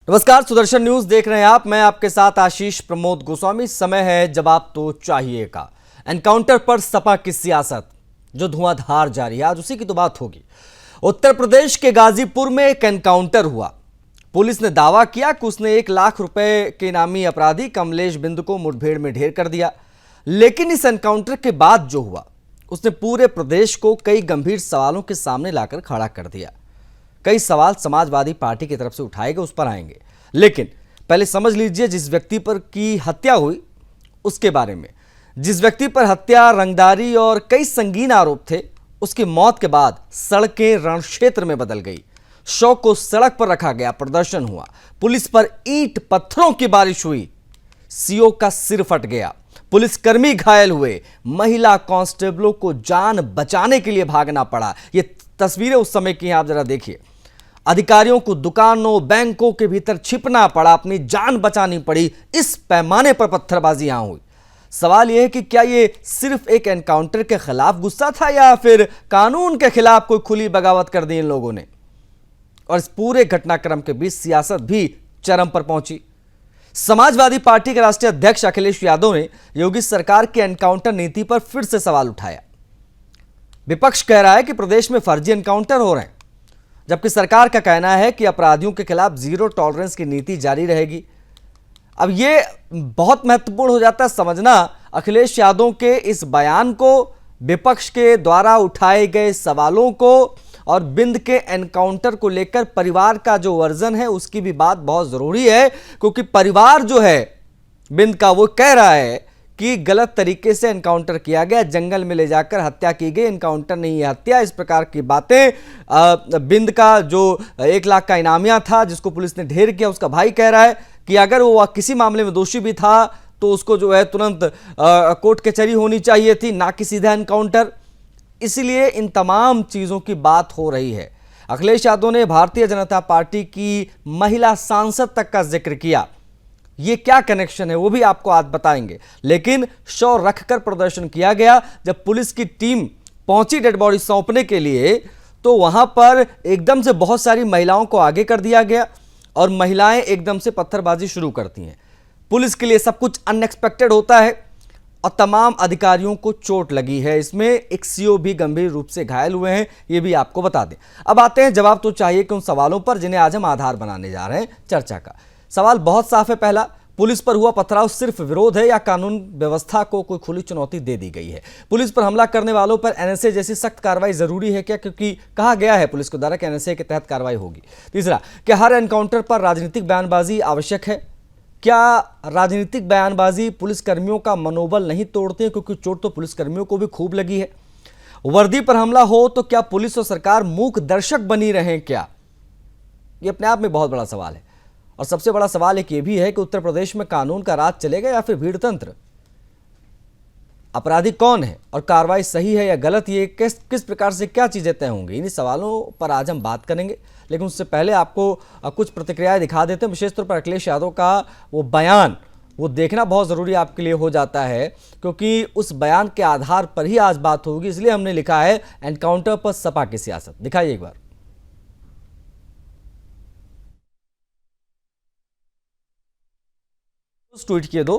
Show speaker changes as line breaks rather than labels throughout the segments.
नमस्कार, सुदर्शन न्यूज देख रहे हैं आप। मैं आपके साथ आशीष प्रमोद गोस्वामी। समय है जवाब तो चाहिए का। एनकाउंटर पर सपा की सियासत जो धुआंधार जारी है, आज उसी की तो बात होगी। उत्तर प्रदेश के गाजीपुर में एक एनकाउंटर हुआ। पुलिस ने दावा किया कि उसने 1 लाख रुपए के इनामी अपराधी कमलेश बिंद को मुठभेड़ में ढेर कर दिया। लेकिन इस एनकाउंटर के बाद जो हुआ, उसने पूरे प्रदेश को कई गंभीर सवालों के सामने लाकर खड़ा कर दिया। कई सवाल समाजवादी पार्टी की तरफ से उठाए गए, उस पर आएंगे। लेकिन पहले समझ लीजिए जिस व्यक्ति पर की हत्या हुई उसके बारे में। जिस व्यक्ति पर हत्या, रंगदारी और कई संगीन आरोप थे, उसकी मौत के बाद सड़कें रण क्षेत्र में बदल गई। शव को सड़क पर रखा गया, प्रदर्शन हुआ, पुलिस पर ईंट पत्थरों की बारिश हुई, सीओ का सिर फट गया, पुलिसकर्मी घायल हुए, महिला कांस्टेबलों को जान बचाने के लिए भागना पड़ा। ये तस्वीरें उस समय की हैं, आप जरा देखिए। अधिकारियों को दुकानों, बैंकों के भीतर छिपना पड़ा, अपनी जान बचानी पड़ी। इस पैमाने पर पत्थरबाजी यहां हुई। सवाल यह है कि क्या यह सिर्फ एक एनकाउंटर के खिलाफ गुस्सा था या फिर कानून के खिलाफ कोई खुली बगावत कर दी इन लोगों ने। और इस पूरे घटनाक्रम के बीच सियासत भी चरम पर पहुंची। समाजवादी पार्टी के राष्ट्रीय अध्यक्ष अखिलेश यादव ने योगी सरकार की एनकाउंटर नीति पर फिर से सवाल उठाया। विपक्ष कह रहा है कि प्रदेश में फर्जी एनकाउंटर हो रहे हैं, जबकि सरकार का कहना है कि अपराधियों के खिलाफ जीरो टॉलरेंस की नीति जारी रहेगी। अब यह बहुत महत्वपूर्ण हो जाता है समझना अखिलेश यादव के इस बयान को, विपक्ष के द्वारा उठाए गए सवालों को और बिंद के एनकाउंटर को लेकर परिवार का जो वर्जन है उसकी भी बात बहुत जरूरी है। क्योंकि परिवार जो है बिंद का, वो कह रहा है कि गलत तरीके से एनकाउंटर किया गया, जंगल में ले जाकर हत्या की गई, एनकाउंटर नहीं है हत्या, इस प्रकार की बातें। बिंद का जो 1 लाख का इनामिया था जिसको पुलिस ने ढेर किया, उसका भाई कह रहा है कि अगर वो किसी मामले में दोषी भी था तो उसको जो है तुरंत कोर्ट कचहरी होनी चाहिए थी, ना कि सीधा एनकाउंटर। इसलिए इन तमाम चीजों की बात हो रही है। अखिलेश यादव ने भारतीय जनता पार्टी की महिला सांसद तक का जिक्र किया। ये क्या कनेक्शन है वो भी आपको आज बताएंगे। लेकिन शव रखकर प्रदर्शन किया गया। जब पुलिस की टीम पहुंची डेड बॉडी सौंपने के लिए, तो वहां पर एकदम से बहुत सारी महिलाओं को आगे कर दिया गया और महिलाएं एकदम से पत्थरबाजी शुरू करती हैं। पुलिस के लिए सब कुछ अनएक्सपेक्टेड होता है और तमाम अधिकारियों को चोट लगी है। इसमें एक सीओ भी गंभीर रूप से घायल हुए हैं, ये भी आपको बता दें। अब आते हैं जवाब तो चाहिए कि उन सवालों पर जिन्हें आज हम आधार बनाने जा रहे हैं चर्चा का। सवाल बहुत साफ है। पहला, पुलिस पर हुआ पथराव सिर्फ विरोध है या कानून व्यवस्था को कोई खुली चुनौती दे दी गई है। पुलिस पर हमला करने वालों पर एनएसए जैसी सख्त कार्रवाई जरूरी है क्या, क्योंकि कहा गया है पुलिस के द्वारा कि एनएसए के तहत कार्रवाई होगी। तीसरा, क्या हर एनकाउंटर पर राजनीतिक बयानबाजी आवश्यक है? क्या राजनीतिक बयानबाजी पुलिस कर्मियों का मनोबल नहीं तोड़ते हैं, क्योंकि चोट तो पुलिस कर्मियों को भी खूब लगी है। वर्दी पर हमला हो तो क्या पुलिस और सरकार मूक दर्शक बनी रहे क्या? यह अपने आप में बहुत बड़ा सवाल है। और सबसे बड़ा सवाल एक ये भी है कि उत्तर प्रदेश में कानून का राज चलेगा या फिर भीड़ तंत्र? अपराधी कौन है और कार्रवाई सही है या गलत, ये किस प्रकार से क्या चीजें तय होंगी, इन्हीं सवालों पर आज हम बात करेंगे। लेकिन उससे पहले आपको कुछ प्रतिक्रियाएं दिखा देते हैं। विशेष तौर पर अखिलेश यादव का वो बयान, वो देखना बहुत जरूरी आपके लिए हो जाता है, क्योंकि उस बयान के आधार पर ही आज बात होगी। इसलिए हमने लिखा है एनकाउंटर पर सपा की सियासत। दिखाइए एक बार। ट्वीट किए दो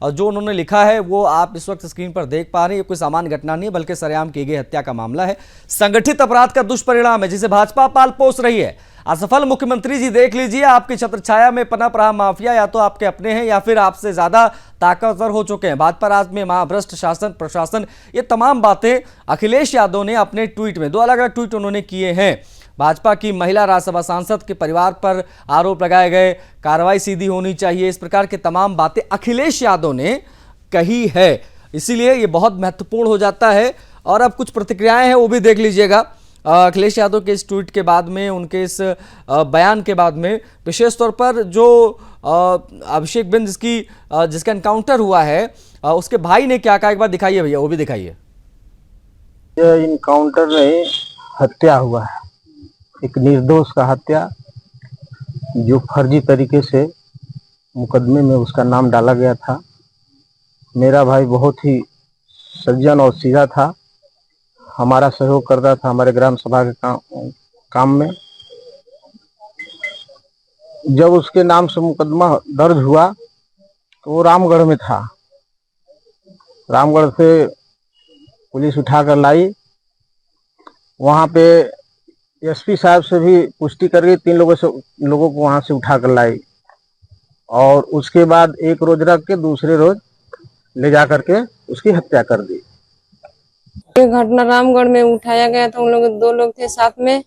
और जो उन्होंने लिखा है वो आप इस वक्त स्क्रीन पर देख पा रहे हैं। ये कोई सामान्य घटना नहीं है, बल्कि सरेआम की गई हत्या का मामला है। संगठित अपराध का दुष्परिणाम है जिसे भाजपा पाल पोस रही है। असफल मुख्यमंत्री जी देख लीजिए, आपकी छत्रछाया में पनप रहा माफिया या तो आपके अपने हैं या फिर आपसे ज्यादा ताकतवर हो चुके हैं। भाजपा राज में महाभ्रष्ट शासन प्रशासन, ये तमाम बातें अखिलेश यादव ने अपने ट्वीट में, 2 अलग अलग ट्वीट उन्होंने किए हैं। भाजपा की महिला राज्यसभा सांसद के परिवार पर आरोप लगाए गए, कार्रवाई सीधी होनी चाहिए, इस प्रकार के तमाम बातें अखिलेश यादव ने कही है। इसीलिए ये बहुत महत्वपूर्ण हो जाता है। और अब कुछ प्रतिक्रियाएं हैं वो भी देख लीजिएगा। अखिलेश यादव के इस ट्वीट के बाद में, उनके इस बयान के बाद में, विशेष तौर पर जो अभिषेक बिंद जिसका एनकाउंटर हुआ है, उसके भाई ने क्या कहा, एक बार दिखाइए भैया, वो भी दिखाइए।
ये इनकाउंटर नहीं, हत्या हुआ है, एक निर्दोष का हत्या, जो फर्जी तरीके से मुकदमे में उसका नाम डाला गया था। मेरा भाई बहुत ही सज्जन और सीधा था, हमारा सहयोग करता था हमारे ग्राम सभा के काम में। जब उसके नाम से मुकदमा दर्ज हुआ तो वो रामगढ़ में था। रामगढ़ से पुलिस उठाकर लाई। वहां पे एसपी साहब से भी पुष्टि कर गई, 3 लोगों को वहां से उठाकर लाई और उसके बाद एक रोज रख के दूसरे रोज ले जा करके उसकी हत्या कर दी।
ये घटना रामगढ़ में उठाया गया था। उन लोग 2 लोग थे साथ में,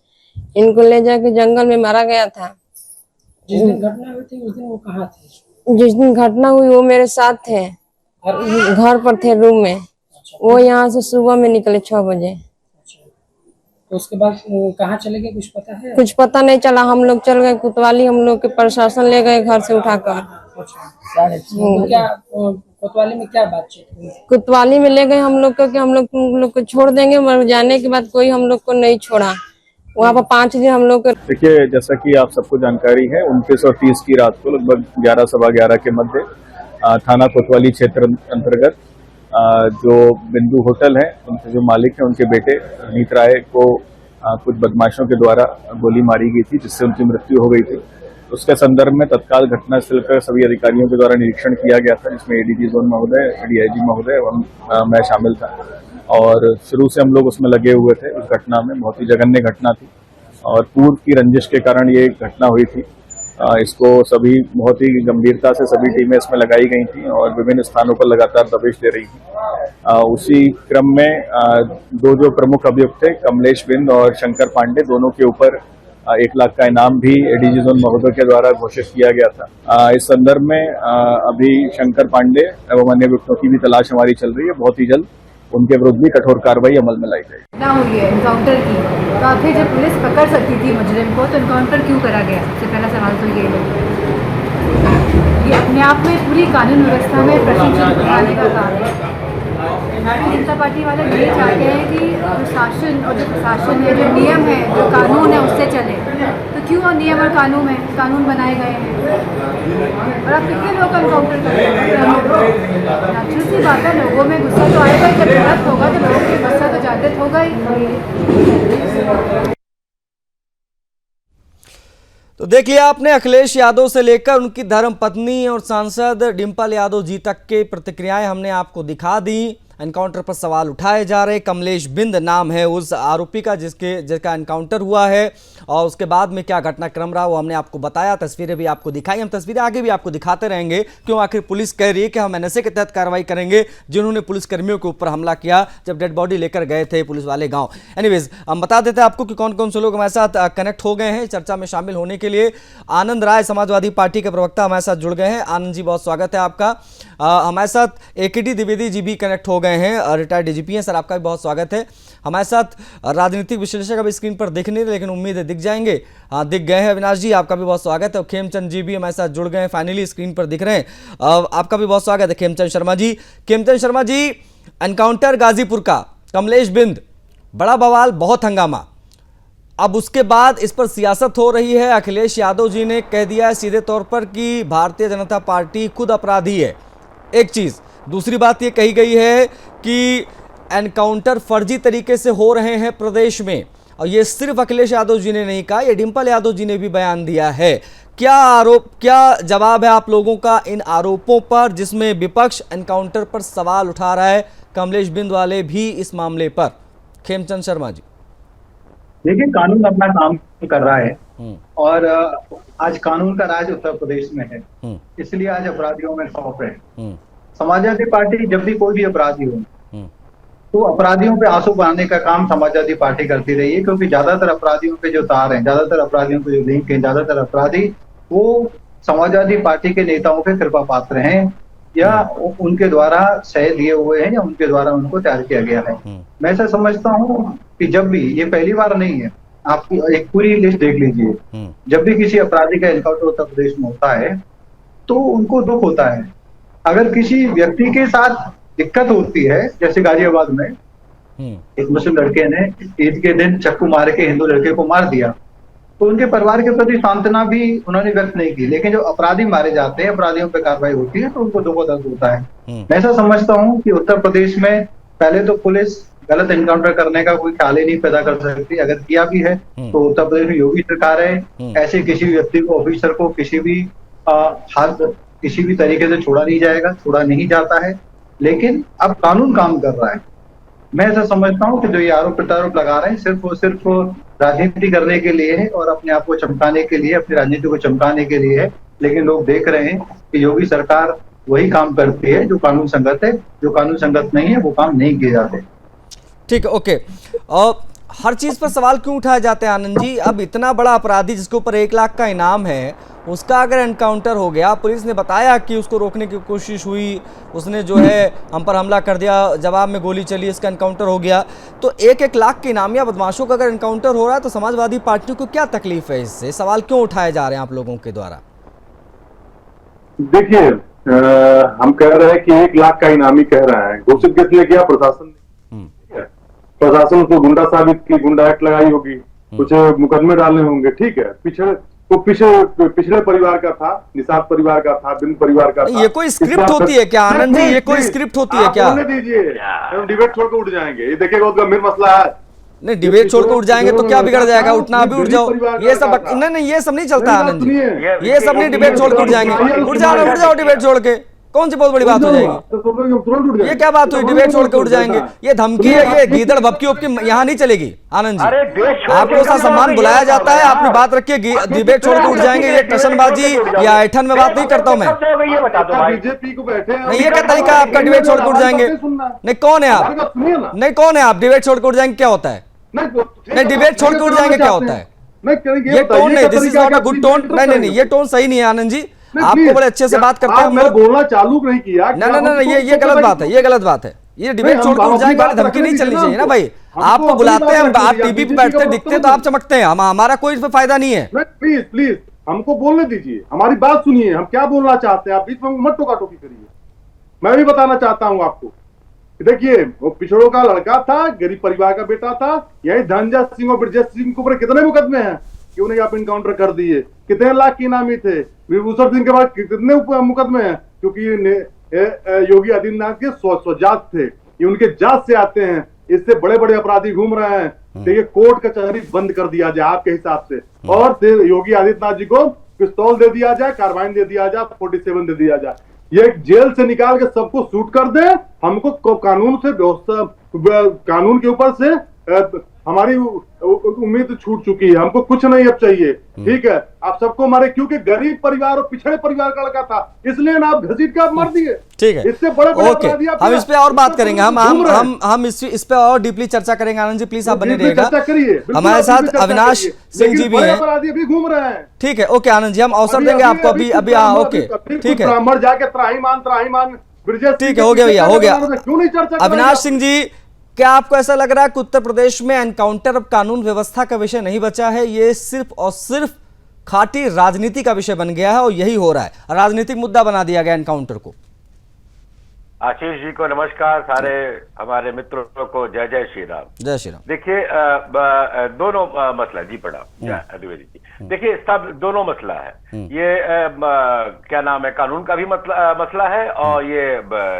इनको ले जाके जंगल में मारा गया था।
जिस दिन घटना हुई थी उस दिन वो कहाँ थे?
जिस दिन घटना हुई वो मेरे साथ थे, घर पर थे रूम में। वो यहाँ से सुबह में निकले 6 बजे।
तो उसके बाद वो कहाँ चले गए, कुछ पता है?
कुछ पता नहीं चला। हम लोग चल गए कोतवाली, हम लोग के प्रशासन ले गए घर से उठाकर।
तो क्या कोतवाली में क्या बातचीत हुई?
कोतवाली में ले गए हम लोग को कि हम लोग को छोड़ देंगे, मगर जाने के बाद कोई हम लोग को नहीं छोड़ा। वहाँ पर 5 दिन हम लोग को।
देखिए, जैसा कि आप सबको जानकारी है, 29 और 30 की रात को लगभग 11 सवा 11 के मध्य थाना कोतवाली क्षेत्र अंतर्गत जो बिंदु होटल है, उनके जो मालिक हैं, उनके बेटे नीत राय को कुछ बदमाशों के द्वारा गोली मारी गई थी, जिससे उनकी मृत्यु हो गई थी। उसके संदर्भ में तत्काल घटनास्थल पर सभी अधिकारियों के द्वारा निरीक्षण किया गया था, जिसमें एडीजी जोन महोदय, डीआईजी महोदय एवं मैं शामिल था। और शुरू से हम लोग उसमें लगे हुए थे। उस घटना में बहुत ही जघन्य घटना थी और पूर्व की रंजिश के कारण ये घटना हुई थी। इसको सभी बहुत ही गंभीरता से सभी टीमें इसमें लगाई गई थी और विभिन्न स्थानों पर लगातार दबिश दे रही थी। उसी क्रम में 2 जो प्रमुख अभियुक्त थे, कमलेश बिंद और शंकर पांडे, दोनों के ऊपर 1 लाख का इनाम भी एडीजी जोन महोदय के द्वारा घोषित किया गया था। इस संदर्भ में अभी शंकर पांडे एवं अन्य अभियुक्तों की भी तलाश हमारी चल रही है। बहुत ही जल्द उनके विरुद्ध भी कठोर कार्रवाई अमल में लाई जाएगी।
ना हुई है एनकाउंटर की, तो आखिर जब पुलिस पकड़ सकती थी मुजरिम को तो एनकाउंटर क्यों करा गया? सबसे पहला सवाल तो ये है। ये अपने आप में पूरी कानून व्यवस्था में प्रशिक्षण बनाने का काम है। भारतीय जनता पार्टी वाले ये चाहते हैं कि शासन और जो प्रशासन है, जो नियम है, जो कानून है, उससे चले। तो क्यों नियम और कानून बनाए गए हैं? और आप कितने लोग का एनकाउंटर कर रहे हैं? नेचुरल सी बात है, लोगों में गुस्सा तो आएगा ही। जब गलत होगा तो लोगों के गुस्सा तो जागृत होगा ही।
तो देख लिया आपने अखिलेश यादव से लेकर उनकी धर्मपत्नी और सांसद डिंपल यादव जी तक के प्रतिक्रियाएं हमने आपको दिखा दी। एनकाउंटर पर सवाल उठाए जा रहे। कमलेश बिंद नाम है उस आरोपी का जिसका एनकाउंटर हुआ है और उसके बाद में क्या घटनाक्रम रहा वो हमने आपको बताया, तस्वीरें भी आपको दिखाई। हम तस्वीरें आगे भी आपको दिखाते रहेंगे, क्यों आखिर पुलिस कह रही है कि हम एनएसए के तहत कार्रवाई करेंगे, जिन्होंने पुलिसकर्मियों के ऊपर हमला किया जब डेड बॉडी लेकर गए थे पुलिस वाले गाँव। एनीवेज, हम बता देते हैं आपको कि कौन कौन से लोग हमारे साथ कनेक्ट हो गए हैं चर्चा में शामिल होने के लिए। आनंद राय, समाजवादी पार्टी के प्रवक्ता, हमारे साथ जुड़ गए हैं। आनंद जी, बहुत स्वागत है आपका। हमारे साथ एकेडी द्विवेदी जी भी कनेक्ट हो गए हैं, रिटायर्ड डीजीपी हैं। सर, आपका भी बहुत स्वागत है। हमारे साथ राजनीतिक विश्लेषक अभी स्क्रीन पर दिख नहीं रहे, लेकिन उम्मीद है दिख जाएंगे। हाँ, दिख गए हैं। अविनाश जी, आपका भी बहुत स्वागत है। और खेमचंद जी भी हमारे साथ जुड़ गए हैं, फाइनली स्क्रीन पर दिख रहे हैं। आपका भी बहुत स्वागत है खेमचंद शर्मा जी। खेमचंद शर्मा जी, एनकाउंटर गाजीपुर का, कमलेश बिंद, बड़ा बवाल, बहुत हंगामा। अब उसके बाद इस पर सियासत हो रही है। अखिलेश यादव जी ने कह दिया है सीधे तौर पर कि भारतीय जनता पार्टी खुद अपराधी है, एक चीज। दूसरी बात ये कही गई है कि एनकाउंटर फर्जी तरीके से हो रहे हैं प्रदेश में, और ये सिर्फ अखिलेश यादव जी ने नहीं कहा, ये डिंपल यादव जी ने भी बयान दिया है। क्या जवाब है आप लोगों का इन आरोपों पर, जिसमें विपक्ष एनकाउंटर पर सवाल उठा रहा है, कमलेश बिंद वाले भी इस मामले पर? खेमचंद शर्मा जी।
देखिए, कानून अपना काम कर रहा है और आज कानून का राज उत्तर प्रदेश में है, इसलिए आज अपराधियों में खौफ है। समाजवादी पार्टी जब भी कोई भी अपराधी हो तो अपराधियों पे आंसू बहाने का काम समाजवादी पार्टी करती रही है, क्योंकि ज्यादातर अपराधियों पे जो तार हैं, ज्यादातर अपराधियों पे जो लिंक हैं, ज्यादातर अपराधी वो समाजवादी पार्टी के नेताओं के कृपा पात्र हैं या उनके द्वारा सह दिए हुए हैं या उनके द्वारा उनको तैयार किया गया है। मैं ऐसा समझता हूँ कि जब भी, ये पहली बार नहीं है, आप एक पूरी लिस्ट देख लीजिए, जब भी किसी अपराधी का एनकाउंटर उत्तर प्रदेश में होता है तो उनको दुख होता है। अगर किसी व्यक्ति के साथ दिक्कत होती है, जैसे गाजियाबाद में एक मुस्लिम लड़के ने ईद के दिन चाकू मार के हिंदू लड़के को मार दिया, तो उनके परिवार के प्रति सांत्वना भी उन्होंने व्यक्त नहीं की। लेकिन जो अपराधी मारे जाते हैं, अपराधियों पर कार्रवाई होती है, तो उनको दुख दर्द होता है। मैं ऐसा समझता हूँ कि उत्तर प्रदेश में पहले तो पुलिस गलत एनकाउंटर करने का कोई ख्याल ही नहीं पैदा कर सकती। अगर किया भी है तो उत्तर प्रदेश में योगी सरकार है, ऐसे किसी भी व्यक्ति को, ऑफिसर को किसी भी किसी भी तरीके से छोड़ा नहीं जाएगा, छोड़ा नहीं जाता है। लेकिन अब कानून काम कर रहा है। मैं ऐसा समझता हूँ कि जो ये आरोप प्रत्यारोप लगा रहे हैं सिर्फ और सिर्फ राजनीति करने के लिए है और अपने आप को चमकाने के लिए, अपनी राजनीति को चमकाने के लिए है। लेकिन लोग देख रहे हैं कि योगी सरकार वही काम करती है जो कानून संगत है, जो कानून संगत नहीं है वो काम नहीं किए जाते।
ठीक है, ओके। हर चीज पर सवाल क्यों उठाए जाते हैं आनंद जी? अब इतना बड़ा अपराधी जिसके ऊपर 1 लाख का इनाम है, उसका अगर एनकाउंटर हो गया, पुलिस ने बताया कि उसको रोकने की कोशिश हुई, उसने जो है हम पर हमला कर दिया, जवाब में गोली चली, इसका एनकाउंटर हो गया, तो 1-1 लाख के इनामिया बदमाशों का अगर एनकाउंटर हो रहा है तो समाजवादी पार्टियों को क्या तकलीफ है? इससे सवाल क्यों उठाए जा रहे हैं आप लोगों के द्वारा?
देखिए, हम कह रहे हैं कि 1 लाख का इनामी कह रहा है, घोषित किसने किया? प्रशासन ने। प्रशासन को गुंडा साबित की, गुंडा एक्ट लगाई होगी, कुछ मुकदमे डालने होंगे, ठीक है। पिछले परिवार का था, निषाद परिवार का था, बिंद परिवार का था।
ये कोई स्क्रिप्ट होती है क्या आनंद जी? ये कोई स्क्रिप्ट होती है क्या?
बोलने दीजिए, हम डिबेट छोड़कर उठ जाएंगे। ये देखिए बहुत गंभीर मसला है।
नहीं, डिबेट छोड़कर उठ जाएंगे तो क्या बिगड़ जाएगा? उठना अभी उठ जाओ, ये सब नहीं, ये सब नहीं चलता आनंद जी, ये सब नहीं। डिबेट छोड़कर उठ जाएंगे, उठ जाओ डिबेट छोड़ के, कौन सी बहुत बड़ी बात हो जाएगी? ये क्या बात हुई? डिबेट छोड़ के उठ जाएंगे? ये धमकी है, ये गीदड़ भपकी उपकी यहाँ नहीं चलेगी आनंद जी। आपको ऐसा सम्मान बुलाया जाता है, आपने बात रखी, डिबेट छोड़ के उठ जाएंगे, ये टशनबाजी या ऐठन में बात नहीं करता हूं मैं।
बीजेपी को बैठे
नहीं, ये क्या तरीका है आपका? डिबेट छोड़ के उठ जाएंगे? नहीं, कौन है आप? नहीं, कौन है आप? डिबेट छोड़ के उठ जाएंगे क्या होता है? नहीं, डिबेट छोड़ के उठ जाएंगे क्या होता है? ये टोन नहीं, this is not a good tone. नहीं, ये टोन सही नहीं है आनंद जी। आपको बड़े अच्छे से बात करते हैं हम लोग।
बोलना चालू नहीं किया।
नहीं, ये गलत बात है, ये गलत बात है। ये डिबेट छोड़ के उठ जाएंगे वाली धमकी नहीं चलनी चाहिए ना भाई। आपको बुलाते हैं, आप टीवी पे बैठते दिखते तो आप चमकते हैं, हमारा कोई इसमें फायदा नहीं है।
प्लीज हमको बोलने दीजिए, हमारी बात सुनिए, हम क्या बोलना चाहते हैं। आप बीच में मत टोका टोकी करिए। मैं भी बताना चाहता हूँ आपको, देखिए वो पिछड़ों का लड़का था, गरीब परिवार का बेटा था। यही धनंजय सिंह और ब्रजेश सिंह के ऊपर कितने मुकदमे हैं, क्यों नहीं आप इनकाउंटर कर दिए? कितने लाख के इनामी थे? विभूषण सिंह के बाद कितने मुकदमे हैं? क्योंकि योगी आदित्यनाथ के स्वजात थे, ये उनके जात से आते हैं। इससे बड़े बड़े अपराधी घूम रहे हैं। देखिए कोर्ट कचहरी बंद कर दिया जाए आपके हिसाब से, और योगी आदित्यनाथ जी को पिस्तौल दे दिया जाए, कार्बाइन दे दिया जाए, 47 दे दिया जाए। ये जेल से निकाल के सबको शूट कर दे। हमको कानून से व्यवस्था, कानून के ऊपर से हमारी उम्मीद छूट चुकी है। हमको कुछ नहीं अब चाहिए, ठीक है। आप सबको मारे क्योंकि गरीब परिवार और पिछड़े परिवार का लड़का था, इसलिए ना आप घसीट के आप मार दिए।
ठीक है,
इससे बड़े
ओके, हम इस पे और बात करेंगे। हम इस पे और डीपली चर्चा करेंगे आनंद जी, प्लीज आप बने रहिएगा। हमारे साथ अविनाश सिंह जी भी हैं,
अपराधी भी घूम रहे हैं।
ठीक है, ओके आनंद जी, हम अवसर देंगे आपको अभी। हाँ, ओके, ठीक है,
ब्राह्मण जाके त्राहीमान ब्रजेश,
ठीक है, हो गया भैया, हो गया।
क्यों नहीं चर्चा?
अविनाश सिंह जी, क्या आपको ऐसा लग रहा है कि उत्तर प्रदेश में एनकाउंटर अब कानून व्यवस्था का विषय नहीं बचा है, ये सिर्फ और सिर्फ खाटी राजनीति का विषय बन गया है और यही हो रहा है, राजनीतिक मुद्दा बना दिया गया एनकाउंटर को?
आशीष जी को नमस्कार, सारे हमारे मित्रों को जय जय श्री राम।
जय श्री राम।
देखिए दोनों मसला जी, प्रणाम द्विवेदी जी। देखिए सब दोनों मसला है। ये क्या नाम है, कानून का भी मसला है और ये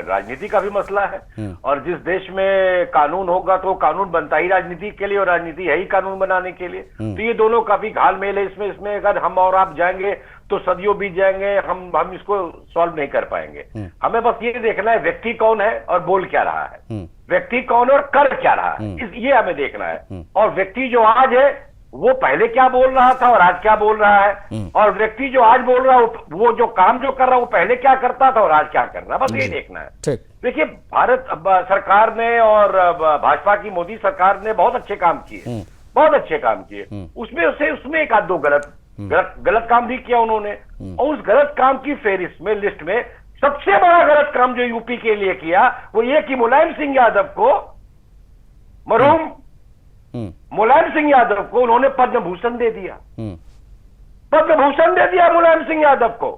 राजनीति का भी मसला है। और जिस देश में कानून होगा तो कानून बनता ही राजनीति के लिए, और राजनीति है ही कानून बनाने के लिए। तो ये दोनों काफी घाल मेल है इसमें अगर हम और आप जाएंगे तो सदियों बीत जाएंगे, हम इसको सॉल्व नहीं कर पाएंगे। हमें बस ये देखना है व्यक्ति कौन है और बोल क्या रहा है, व्यक्ति कौन और कर क्या रहा है, ये हमें देखना है। और व्यक्ति जो आज है वो पहले क्या बोल रहा था और आज क्या बोल रहा है, और व्यक्ति जो आज बोल रहा है वो जो काम जो कर रहा है वो पहले क्या करता था और आज क्या कर रहा है, बस ये देखना है। देखिए भारत सरकार ने और भाजपा की मोदी सरकार ने बहुत अच्छे काम किए, बहुत अच्छे काम किए। उसमें एक आध दो गलत काम भी किया उन्होंने, और उस गलत काम की फेरिस्त में, लिस्ट में सबसे बड़ा गलत काम जो यूपी के लिए किया वो ये कि मुलायम सिंह यादव को, मरहूम मुलायम सिंह यादव को उन्होंने पद्म भूषण दे दिया। पद्म भूषण दे दिया मुलायम सिंह यादव को।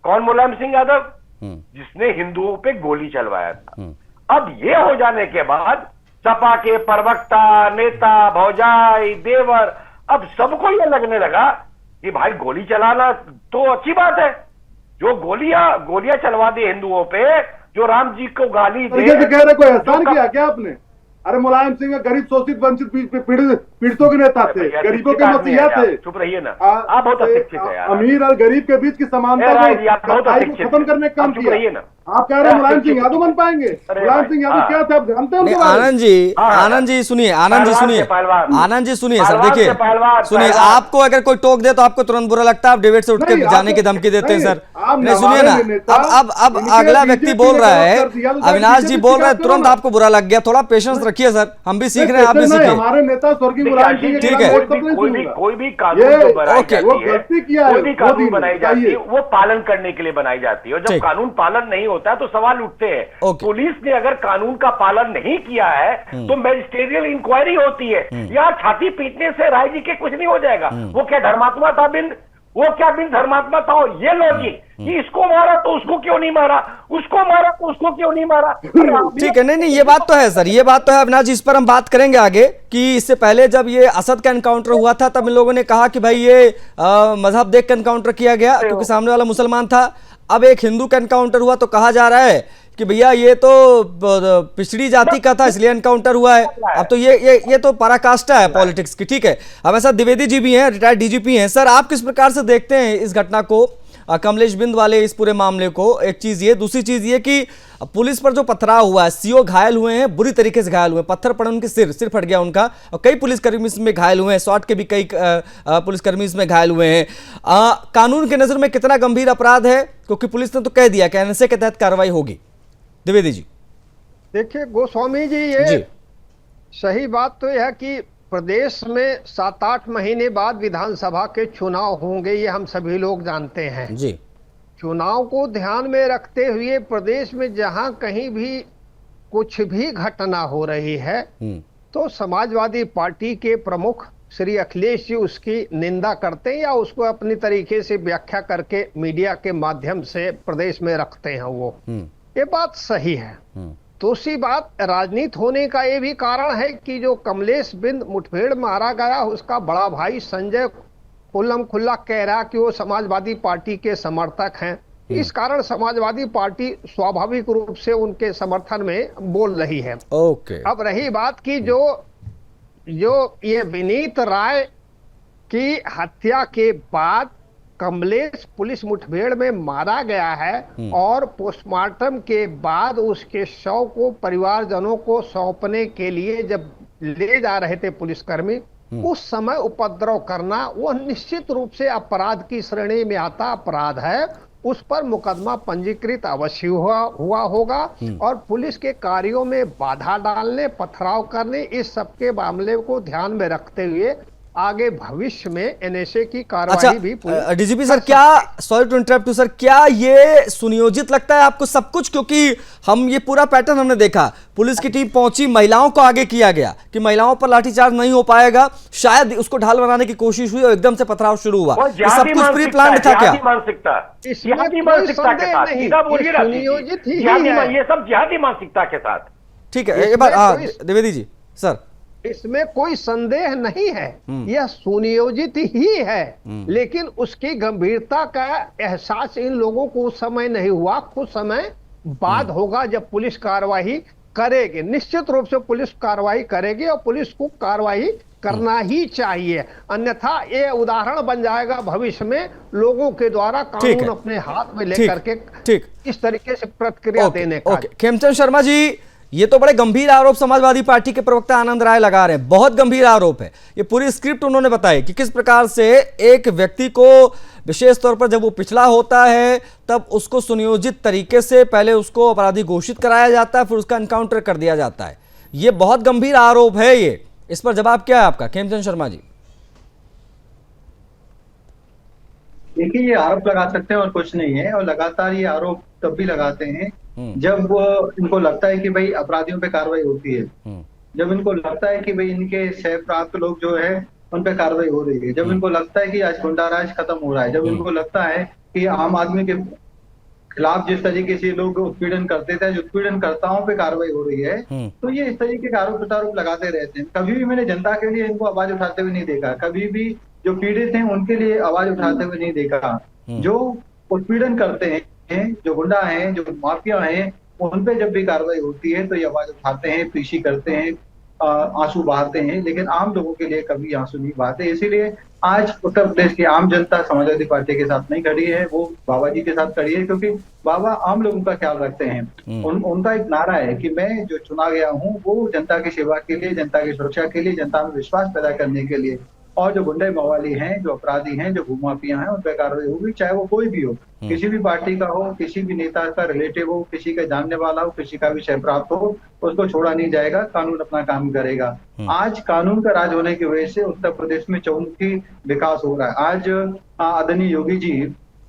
कौन मुलायम सिंह यादव? जिसने हिंदुओं पे गोली चलवाया था। अब ये हो जाने के बाद सपा के प्रवक्ता, नेता, भौजाई, देवर, अब सबको ये लगने लगा कि भाई गोली चलाना तो अच्छी बात है, जो गोलियां चलवा दे हिंदुओं पे, जो राम जी को गाली दे।
कह रहे कोई एहसान किया क्या आपने? अरे मुलायम सिंह गरीब शोषित वंचित पीड़ितों के नेता थे, गरीबों के मसीहा थे।
चुप रहिए ना, आप बहुत अशिक्षित है यार।
अमीर और गरीब के बीच की समानता को खत्म करने का काम किया। आप कह रहे हैं मुलायम सिंह यादव बन पाएंगे? मुलायम सिंह यादव क्या थे आप जानते हैं?
आनंद जी सुनिए, आनंद जी सुनिए सर, देखिए सुनिए, आपको अगर कोई टोक दे तो आपको तुरंत बुरा लगता है, आप डिबेट से उठ के जाने की धमकी देते हैं सर। नहीं सुनिए ना, अब अगला व्यक्ति बोल रहा है, अविनाश जी बोल रहे हैं, तुरंत आपको बुरा लग गया। थोड़ा पेशेंस रखिए सर, हम भी सीख रहे हैं, आप भी सीखिए।
हमारे नेता स्वर्गीय मुलायम सिंह,
ठीक है,
कोई भी कानून बनाई जाती है वो पालन करने के लिए बनाई जाती है, और जब कानून पालन नहीं होता है तो सवाल उठते हैं। पुलिस ने अगर कानून का पालन नहीं किया है तो मैजिस्ट्रियल इंक्वायरी होती है। यहाँ छाती पीटने से राय जी के कुछ नहीं हो जाएगा। वो क्या धर्मात्मा था बिंद? वो क्या बिन धर्मात्मा था? ये लॉजिक कि इसको मारा तो उसको क्यों नहीं मारा, उसको मारा तो उसको क्यों नहीं मारा।
ठीक है, नहीं ये बात तो है सर, ये बात तो है अविनाश जी, इस पर हम बात करेंगे आगे। कि इससे पहले जब ये असद का एनकाउंटर हुआ था तब इन लोगों ने कहा कि भाई ये मजहब देख कर एनकाउंटर किया गया क्योंकि सामने वाला मुसलमान था। अब एक हिंदू का एनकाउंटर हुआ तो कहा जा रहा है कि भैया ये तो पिछड़ी जाति का था इसलिए एनकाउंटर हुआ है। अब तो ये तो पराकाष्ठा है पॉलिटिक्स की। ठीक है, हमारे साथ द्विवेदी जी भी हैं, रिटायर्ड डीजीपी हैं। सर, आप किस प्रकार से देखते हैं इस घटना को, कमलेश बिंद वाले इस पूरे मामले को? एक चीज ये, दूसरी चीज ये कि पुलिस पर जो पथराव हुआ है, सीओ घायल हुए हैं, बुरी तरीके से घायल हुए हैं, पत्थर पड़े उनके सिर फट गया उनका, और कई पुलिसकर्मी इसमें घायल हुए हैं, सॉट के भी कई पुलिसकर्मी इसमें घायल हुए हैं। कानून के नजर में कितना गंभीर अपराध है? क्योंकि पुलिस ने तो कह दिया कि एनएसए के तहत कार्रवाई होगी। द्विवेदी जी।
देखिए गोस्वामी जी, ये सही बात तो यह है कि प्रदेश में 7-8 महीने बाद विधानसभा के चुनाव होंगे, ये हम सभी लोग जानते हैं जी। चुनाव को ध्यान में रखते हुए प्रदेश में जहां कहीं भी कुछ भी घटना हो रही है तो समाजवादी पार्टी के प्रमुख श्री अखिलेश जी उसकी निंदा करते हैं या उसको अपनी तरीके से व्याख्या करके मीडिया के माध्यम से प्रदेश में रखते हैं। वो ये बात सही है। दूसरी बात, राजनीति होने का ये भी कारण है कि जो कमलेश बिंद मुठभेड़ मारा गया उसका बड़ा भाई संजय खुल्लम खुल्ला कह रहा कि वो समाजवादी पार्टी के समर्थक हैं। इस कारण समाजवादी पार्टी स्वाभाविक रूप से उनके समर्थन में बोल रही है। अब रही बात की जो ये विनीत राय की हत्या के बाद कमलेश पुलिस मुठभेड़ में मारा गया है और पोस्टमार्टम के बाद उसके शव को परिवारजनों को सौंपने के लिए जब ले जा रहे थे पुलिसकर्मी, उस समय उपद्रव करना वो निश्चित रूप से अपराध की श्रेणी में आता अपराध है। उस पर मुकदमा पंजीकृत अवश्य हुआ होगा और पुलिस के कार्यों में बाधा डालने, पथराव करने, इस सब के मामले को ध्यान में रखते हुए आगे भविष्य में एनएसए की कार्रवाई भी
डीजीपी सर, क्या, sorry to interrupt you sir, क्या ये सुनियोजित लगता है आपको सब कुछ? क्योंकि हम ये पूरा पैटर्न हमने देखा, पुलिस की टीम पहुंची, महिलाओं को आगे किया गया कि महिलाओं पर लाठीचार्ज नहीं हो पाएगा, शायद उसको ढाल बनाने की कोशिश हुई और एकदम से पथराव शुरू हुआ। ये सब कुछ प्री प्लान्ड था क्या?
ये सब जिहादी मानसिकता के साथ।
ठीक है, एक बार द्विवेदी जी सर,
इसमें कोई संदेह नहीं है, यह सुनियोजित ही है, लेकिन उसकी गंभीरता का एहसास इन लोगों को उस समय नहीं हुआ, कुछ समय बाद होगा जब पुलिस कार्रवाई करेगी। निश्चित रूप से पुलिस कार्रवाई करेगी और पुलिस को कार्रवाई करना ही चाहिए, अन्यथा ये उदाहरण बन जाएगा भविष्य में लोगों के द्वारा कानून अपने हाथ में लेकर के इस तरीके से प्रतिक्रिया देने का।
खेमचंद शर्मा जी, ये तो बड़े गंभीर आरोप समाजवादी पार्टी के प्रवक्ता आनंद राय लगा रहे हैं, बहुत गंभीर आरोप है। ये पूरी स्क्रिप्ट उन्होंने बताई कि किस प्रकार से एक व्यक्ति को विशेष तौर पर जब वो पिछड़ा होता है तब उसको सुनियोजित तरीके से पहले उसको अपराधी घोषित कराया जाता है, फिर उसका एनकाउंटर कर दिया जाता है। ये बहुत गंभीर आरोप है। ये, इस पर जवाब क्या है आपका खेमचंद शर्मा जी?
देखिए, ये आरोप लगा सकते हैं और कुछ नहीं है, और लगातार ये आरोप तब भी लगाते हैं जब वो इनको लगता है कि भाई अपराधियों पे कार्रवाई होती है, जब इनको लगता है कि भाई इनके सह प्राप्त लोग जो है उन पे कार्रवाई हो रही है, जब इनको लगता है कि आज गुंडाराज खत्म हो रहा है, जब इनको लगता है कि आम आदमी के खिलाफ जिस तरीके से लोग उत्पीड़न करते थे, जो उत्पीड़नकर्ताओं पे कार्रवाई हो रही है, तो ये इस तरीके के आरोप प्रत्यारोप लगाते रहते हैं। कभी भी मैंने जनता के लिए इनको आवाज उठाते हुए नहीं देखा, कभी भी जो पीड़ित हैं उनके लिए आवाज उठाते हुए नहीं देखा। जो उत्पीड़न करते हैं, जो गुंडा हैं, जो माफिया हैं, उन पे जब भी कार्रवाई होती है तो ये आवाज उठाते हैं, पेशी करते हैं, आंसू बहाते हैं, लेकिन आम लोगों के लिए कभी आंसू नहीं बहाते। इसीलिए आज उत्तर प्रदेश की आम जनता समाजवादी पार्टी के साथ नहीं खड़ी है, वो बाबा जी के साथ खड़ी है, क्योंकि बाबा आम लोगों का ख्याल रखते हैं। उनका एक नारा है कि मैं जो चुना गया हूँ वो जनता की सेवा के लिए, जनता की सुरक्षा के लिए, जनता में विश्वास पैदा करने के लिए। और जो गुंडे मवाली हैं, जो अपराधी हैं, जो भूमाफिया हैं, उन पर कार्रवाई होगी, चाहे वो कोई भी हो, किसी भी पार्टी का हो, किसी भी नेता का रिलेटिव हो, किसी का जानने वाला हो, किसी का भी शय प्राप्त हो, उसको छोड़ा नहीं जाएगा। कानून अपना काम करेगा। आज कानून का राज होने की वजह से उत्तर प्रदेश में चहुमुखी विकास हो रहा है। आज आदरणीय योगी जी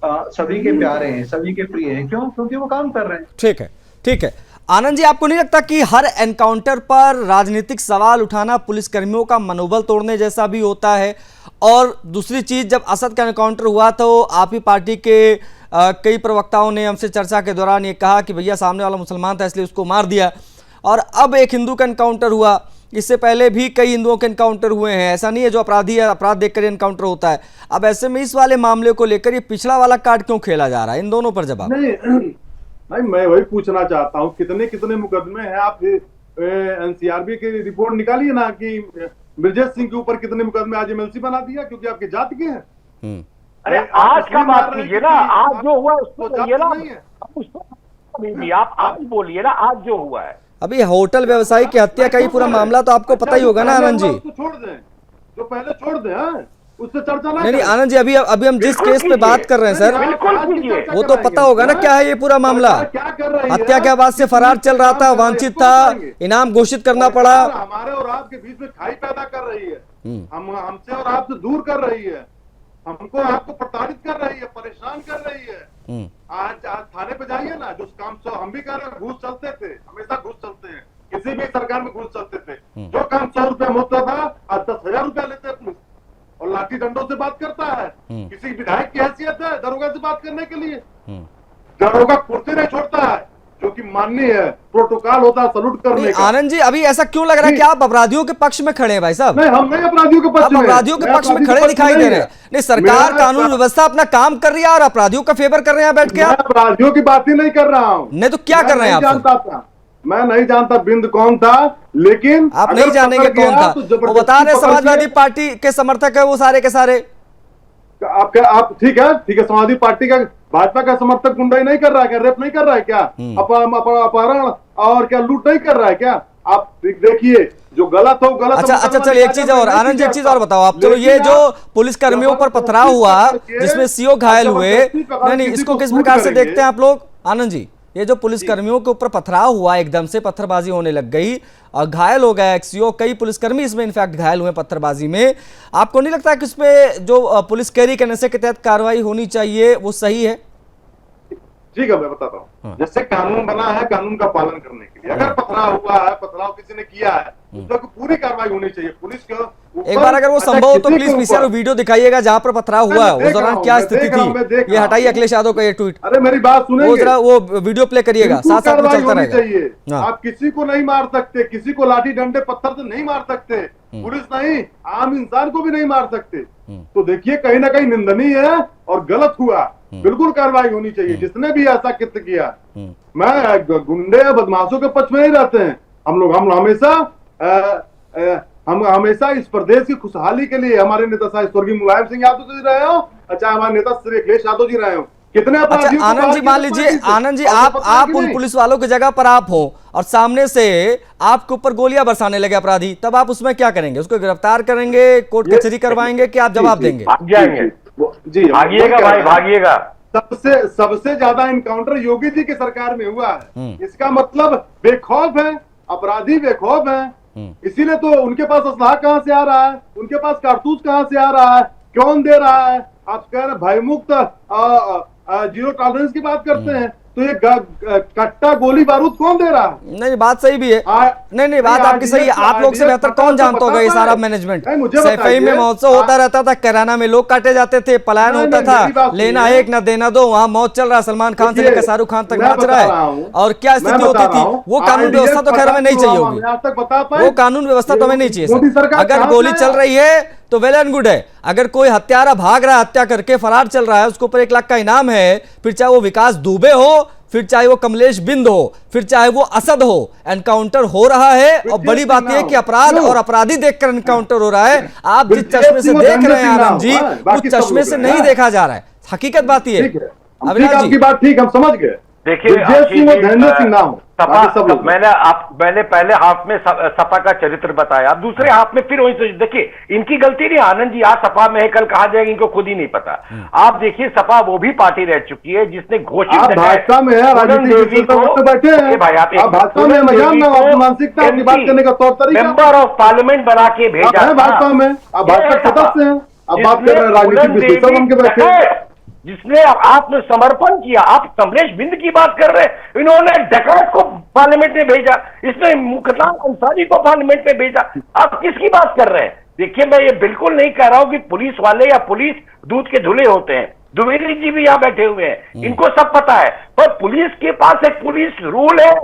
सभी के प्यारे हैं, सभी के प्रिय हैं। क्यों? क्योंकि वो काम कर रहे हैं।
ठीक है, ठीक है। आनंद जी, आपको नहीं लगता कि हर एनकाउंटर पर राजनीतिक सवाल उठाना पुलिसकर्मियों का मनोबल तोड़ने जैसा भी होता है? और दूसरी चीज, जब असद का एनकाउंटर हुआ तो आप ही पार्टी के कई प्रवक्ताओं ने हमसे चर्चा के दौरान ये कहा कि भैया सामने वाला मुसलमान था इसलिए उसको मार दिया, और अब एक हिंदू का एनकाउंटर हुआ। इससे पहले भी कई हिंदुओं के एनकाउंटर हुए हैं। ऐसा नहीं है जो अपराधी है अपराध देखकर एनकाउंटर होता है। अब ऐसे में इस वाले मामले को लेकर ये पिछड़ा वाला कार्ड क्यों खेला जा रहा है? इन दोनों पर जवाब।
नहीं, मैं वही पूछना चाहता हूँ, कितने कितने मुकदमे हैं? आप एनसीआरबी की रिपोर्ट निकालिए ना कि ब्रजेश सिंह के ऊपर कितने मुकदमे आज एमएलसी बना दिया क्योंकि आपके जाति के हैं।
अरे आज का बात कीजिए ना, आज जो हुआ उसको बोलिए ना, आप आज बोलिए ना, आज जो हुआ है।
अभी होटल व्यवसायी की हत्या का ही पूरा मामला तो आपको पता ही होगा ना आनंद जी।
छोड़ दें, जो पहले छोड़ दें, उससे चर्चा ना।
नहीं आनंद जी, अभी हम जिस केस पे बात कर रहे हैं सर, वो तो पता होगा ना क्या है ये पूरा मामला। हत्या के बाद से फरार चल रहा था, वांछित था, इनाम घोषित करना पड़ा।
हमारे और आपके बीच में खाई पैदा कर रही है, हमसे और आपसे दूर कर रही है, हमको आपको प्रताड़ित कर रही है, परेशान कर रही है। आज थाने पे जाइए ना, जो काम हम भी कर रहे हैं, घूस चलते थे, हमेशा घूस चलते हैं, किसी भी सरकार में घूस चलते थे। जो काम 100 रुपया में होता था, आज 10,000 रुपया लेते हैं पुलिस, और लाठी डंडों से बात करता है। किसी विधायक की हैसियत है दरोगा से बात करने के लिए? दरोगा कुर्सी नहीं छोड़ता है, जो कि माननीय है, प्रोटोकॉल होता है सलूट करने का।
आनंद जी, अभी ऐसा क्यों लग रहा है कि आप अपराधियों के पक्ष में खड़े हैं भाई साहब?
नहीं, हम नहीं अपराधियों के पक्ष में,
आप अपराधियों के पक्ष में खड़े दिखाई दे रहे हैं। नहीं, सरकार कानून व्यवस्था अपना काम कर रही है और अपराधियों का फेवर कर रहे हैं बैठ के।
मैं अपराधियों की बात ही नहीं कर रहा हूँ।
नहीं तो क्या कर रहे हैं आप?
मैं नहीं जानता बिंद कौन था, लेकिन
आप नहीं जानेंगे कौन था। वो बता रहे समाजवादी पार्टी के समर्थक है वो सारे के सारे।
आप ठीक है, समाजवादी पार्टी का, भाजपा का समर्थक गुंडाई नहीं कर रहा है क्या? रेप नहीं कर रहा है क्या? अपहरण और क्या लूट नहीं कर रहा है क्या? आप देखिए, जो गलत हो गलत।
अच्छा चलिए, एक चीज और आनंद जी, एक चीज और बताओ आप। चलो, ये जो पुलिस कर्मियों पर पथराव हुआ जिसमें सीओ घायल हुए, नहीं इसको किस प्रकार से देखते हैं आप लोग आनंद जी? ये जो पुलिस कर्मियों के ऊपर पथराव हुआ, एकदम से पत्थरबाजी होने लग गई और घायल हो गया एक्सीओ, कई पुलिसकर्मी इसमें इनफैक्ट घायल हुए पत्थरबाजी में। आपको नहीं लगता कि उस पे जो पुलिस कैरी के नशे के तहत कार्रवाई होनी चाहिए वो सही है?
ठीक है, मैं बताता हूँ। जैसे कानून बना है, कानून का पालन करने के लिए, अगर पथराव हुआ है, पथराव किसी ने किया है, उस पर पूरी कार्रवाई होनी चाहिए। पुलिस को
एक बार अगर वो संभव हो तो प्लीज पीसीआर वीडियो दिखाइएगा जहां पर पथराव हुआ है, उस दौरान क्या स्थिति थी। ये हटाइए अखिलेश यादव का ये ट्वीट।
अरे मेरी बात सुनिए,
वो वीडियो प्ले करिएगा, साथ साथ में चलता रहेगा।
आप किसी को नहीं मार सकते, किसी को लाठी डंडे पत्थर से नहीं मार सकते, पुलिस नहीं, आम इंसान को भी नहीं मार सकते। तो देखिए, कहीं ना कहीं निंदनीय है और गलत हुआ, बिल्कुल कार्रवाई होनी चाहिए जिसने भी ऐसा कृत्य किया। मैं गुंडे बदमाशों के पक्ष में नहीं रहते हैं हम हमेशा इस प्रदेश की खुशहाली के लिए, हमारे नेता साहब स्वर्गीय मुलायम सिंह यादव जी रहे हो, अच्छा हमारे नेता श्री अखिलेश यादव जी रहे हो, कितने
अच्छा आनंद जी, मान लीजिए आनंद जी, आप उन पुलिस वालों की जगह पर आप हो और सामने से आपके ऊपर गोलियां बरसाने लगे अपराधी, तब आप उसमें क्या करेंगे? उसको गिरफ्तार करेंगे, कोर्ट कचहरी करवाएंगे कि आप जवाब देंगे?
जी, भागिएगा भाई, भागिएगा।
सबसे ज्यादा इनकाउंटर योगी जी की सरकार में हुआ है। इसका मतलब बेखौफ है, अपराधी बेखौफ है, इसीलिए तो उनके पास असलाह कहां से आ रहा है, उनके पास कारतूस कहां से आ रहा है, कौन दे रहा है? आप कह रहे भयमुक्त जीरो टॉलरेंस की बात करते हैं, तो ये कट्टा गोली बारूद कौन दे रहा है?
नहीं, बात सही भी है। नहीं, बात आपकी सही है। आप लोग से बेहतर कौन जानता होगा ये सारा मैनेजमेंट। सैफई में महोत्सव होता रहता था, कैराना में लोग काटे जाते थे, पलायन होता था, लेना एक ना देना दो, वहां मौत चल रहा, सलमान खान से लेकर शाहरुख खान तक नाच रहा है, और क्या स्थिति होती थी। वो कानून व्यवस्था तो खैर हमें नहीं चाहिए होगी, वो कानून व्यवस्था तो हमें नहीं चाहिए। अगर गोली चल रही है तो वेल एंड गुड है, अगर कोई हत्यारा भाग रहा है, हत्या करके फरार चल रहा है, उसके ऊपर 1 लाख का इनाम है, फिर चाहे वो विकास दुबे हो, फिर चाहे वो कमलेश बिंद हो, फिर चाहे वो असद हो, एनकाउंटर हो रहा है। और बड़ी बात यह कि अपराध और अपराधी देखकर एनकाउंटर हो रहा है। आप जिस चश्मे से देख रहे हैं आनंद जी, उस चश्मे से नहीं देखा जा रहा है। हकीकत बात यह है। अविनाश जी,
बात ठीक, हम समझ गए।
देखिए
धैर्य सिंह नाम
मैंने पहले हाफ में सपा का चरित्र बताया, अब दूसरे हाफ में फिर वही सोच। देखिए इनकी गलती नहीं, आनंद जी आज सपा में है, कल कहा जाएगा इनको खुद ही नहीं पता। आप देखिए सपा वो भी पार्टी रह चुकी है जिसने घोषित
भाजपा में है, राजनीतिक बैठे हैं
भाई, आप
भाजपा में मानसिकता अपनी बात करने का तौर तरीका,
मेंबर ऑफ पार्लियामेंट बना के भेजा
भाजपा में, आप भाजपा सदस्य हैं, अब बात कर रहे हैं राजनीतिक,
जिसने आत्मसमर्पण किया। आप कमलेश बिंद की बात कर रहे हैं, इन्होंने डकैत को पार्लियामेंट में भेजा, इसने मुकद्दम अंसारी को पार्लियामेंट में भेजा। आप किसकी बात कर रहे हैं? देखिए मैं ये बिल्कुल नहीं कह रहा हूं कि पुलिस वाले या पुलिस दूध के धुले होते हैं। द्विवेदी जी भी यहाँ बैठे हुए हैं, इनको सब पता है। पर पुलिस के पास एक पुलिस रूल है,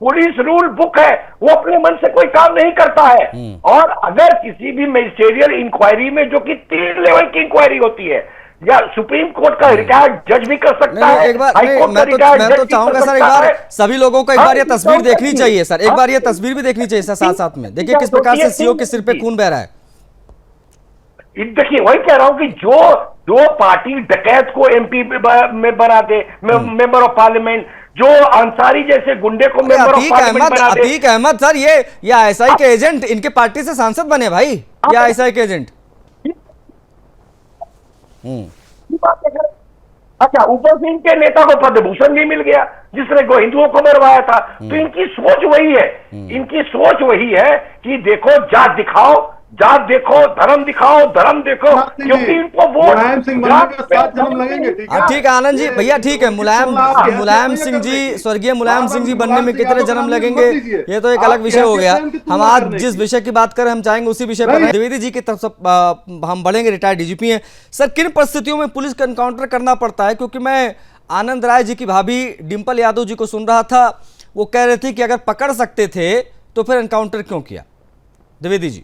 पुलिस रूल बुक है, वो अपने मन से कोई काम नहीं करता है। और अगर किसी भी मैजिस्ट्रियल इंक्वायरी में, जो कि 3 लेवल की इंक्वायरी होती है, या सुप्रीम कोर्ट का रिटायर्ड जज भी कर सकता है,
एक बार मैं तो चाहूंगा सर, एक बार सभी लोगों को एक बार ये तस्वीर देखनी चाहिए सर, एक बार ये तस्वीर भी देखनी चाहिए सर साथ साथ में। देखिए किस प्रकार से सीओ के सिर पे खून बह रहा है।
देखिए वही कह रहा हूं कि जो पार्टी डकैत को एमपी में बना दे, मेंबर ऑफ पार्लियामेंट, जो अंसारी जैसे गुंडे को मेंबर ऑफ पार्लियामेंट बना दे।
अतीक अहमद सर, ये आईएसआई के एजेंट इनके पार्टी से सांसद बने भाई, या आईएसआई के एजेंट।
अच्छा, ऊपर से इनके नेता को पद्म भूषण भी मिल गया जिसने को हिंदुओं को मरवाया था। तो इनकी सोच वही है, इनकी सोच वही है कि देखो जात दिखाओ, जात देखो, धर्म दिखाओ, धर्म देखो, क्योंकि इनको वो
मुलायम सिंह बनने का 7 जन्म लगेंगे।
ठीक है आनंद जी, भैया ठीक है, मुलायम सिंह जी, स्वर्गीय मुलायम सिंह जी बनने में कितने जन्म लगेंगे ये तो एक अलग विषय हो गया। हम आज जिस विषय की बात करें हम चाहेंगे उसी विषय पर। द्विवेदी जी की तरफ से हम बढ़ेंगे, रिटायर्ड डीजीपी हैं सर। किन परिस्थितियों में पुलिस को एनकाउंटर करना पड़ता है? क्योंकि मैं आनंद राय जी की भाभी डिंपल यादव जी को सुन रहा था, वो कह रहे थे कि अगर पकड़ सकते थे तो फिर एनकाउंटर क्यों किया? द्विवेदी जी